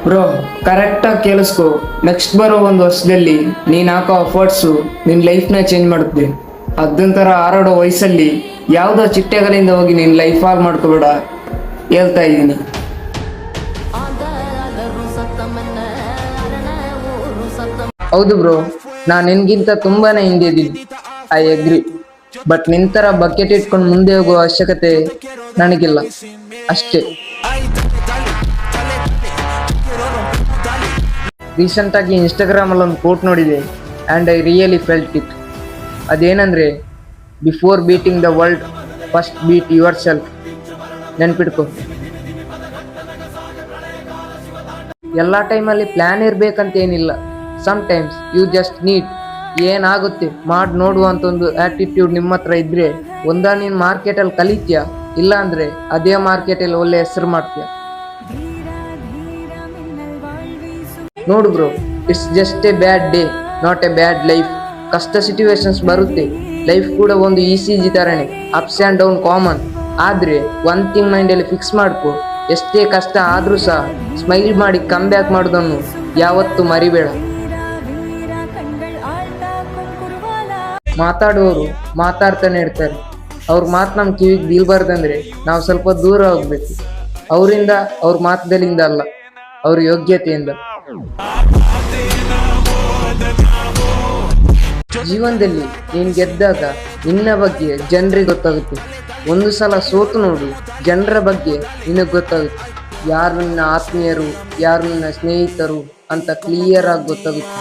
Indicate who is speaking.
Speaker 1: Bro, ಕರೆಕ್ಟಾಗಿ ಕೇಳಿಸ್ಕೊ. Next ಬರೋ ಒಂದು ವರ್ಷದಲ್ಲಿ ನೀನು ಹಾಕೋ ಅಫರ್ಟ್ಸು ನಿನ್ನ ಲೈಫ್ನ ಚೇಂಜ್ ಮಾಡುತ್ತೆ. ಅದಂತರ ಆರಾಡೋ ವಯಸ್ಸಲ್ಲಿ ಯಾವುದೋ ಚಿಟ್ಟೆಗಳಿಂದ ಹೋಗಿ ನಿನ್ನ ಲೈಫ್ ಹಾಳು ಮಾಡ್ಕೋಬೇಡ, ಹೇಳ್ತಾ ಇದ್ದೀನಿ. ಹೌದು ಬ್ರೋ, ನಾನು ನಿನ್ಗಿಂತ ತುಂಬಾನೇ ಹಿಂದಿದ್ದೀನಿ. I agree. ಬಟ್ ನಿಂತರ ಬಕೆಟ್ ಇಟ್ಕೊಂಡು ಮುಂದೆ ಹೋಗುವ ಅವಶ್ಯಕತೆ ನನಗಿಲ್ಲ, ಅಷ್ಟೇ. ರೀಸೆಂಟಾಗಿ ಇನ್ಸ್ಟಾಗ್ರಾಮಲ್ಲಿ ಒಂದು ಕೋಟ್ ನೋಡಿದೆ and I really felt it. ಅದೇನಂದರೆ, before beating the world first beat yourself. ನೆನ್ಪಿಟ್ಕೊ. ಎಲ್ಲ ಟೈಮಲ್ಲಿ ಪ್ಲ್ಯಾನ್ ಇರಬೇಕಂತೇನಿಲ್ಲ. ಸಮ್ಟೈಮ್ಸ್ ಯು ಜಸ್ಟ್ ನೀಡ್ ಏನಾಗುತ್ತೆ ಮಾಡಿ ನೋಡುವ ಅಂತ ಒಂದು ಆ್ಯಟಿಟ್ಯೂಡ್ ನಿಮ್ಮ ಹತ್ರ ಇದ್ದರೆ ನೀನು ಮಾರ್ಕೆಟಲ್ಲಿ ಕಲಿತೀಯ, ಇಲ್ಲ ಅಂದರೆ ಅದೇ ಮಾರ್ಕೆಟಲ್ಲಿ ಒಳ್ಳೆ ಹೆಸರು ಮಾಡ್ತೀಯ. ನೋಡು bro, it's just a bad day, not a bad life. ಕಷ್ಟ ಸಿಚುವೇಶನ್ಸ್ ಬರುತ್ತೆ, ಲೈಫ್ ಕೂಡ ಒಂದು ECG ಥರನೇ, ಅಪ್ಸ್ ಆ್ಯಂಡ್ ಡೌನ್ ಕಾಮನ್. ಆದರೆ ಒನ್ ಥಿಂಗ್ ಮೈಂಡಲ್ಲಿ ಫಿಕ್ಸ್ ಮಾಡ್ಕೊ, ಎಷ್ಟೇ ಕಷ್ಟ ಆದರೂ ಸಹ ಸ್ಮೈಲ್ ಮಾಡಿ ಕಮ್ ಬ್ಯಾಕ್ ಮಾಡೋದನ್ನು ಯಾವತ್ತೂ ಮರಿಬೇಡ. ಮಾತಾಡುವವರು ಮಾತಾಡ್ತಾನೆ ಇರ್ತಾರೆ, ಅವ್ರ ಮಾತು ನಮ್ಮ ಕಿವಿಗೆ ಬೀಳ್ಬಾರ್ದಂದ್ರೆ ನಾವು ಸ್ವಲ್ಪ ದೂರ ಹೋಗ್ಬೇಕು. ಅವರಿಂದ, ಅವ್ರ ಮಾತುಗಳಿಂದ ಅಲ್ಲ, ಅವ್ರ ಯೋಗ್ಯತೆಯಿಂದ. ಜೀವನದಲ್ಲಿ ನೀನು ಗೆದ್ದಾಗ ನಿನ್ನ ಬಗ್ಗೆ ಜನರಿಗೆ ಗೊತ್ತಾಗುತ್ತೆ. ಒಂದು ಸಲ ಸೋತು ನೋಡು, ಜನರ ಬಗ್ಗೆ ನಿನಗೆ ಗೊತ್ತಾಗುತ್ತೆ. ಯಾರು ನಿನ್ನ ಆತ್ಮೀಯರು, ಯಾರು ನಿನ್ನ ಸ್ನೇಹಿತರು ಅಂತ ಕ್ಲಿಯರ್ ಆಗಿ ಗೊತ್ತಾಗುತ್ತೆ.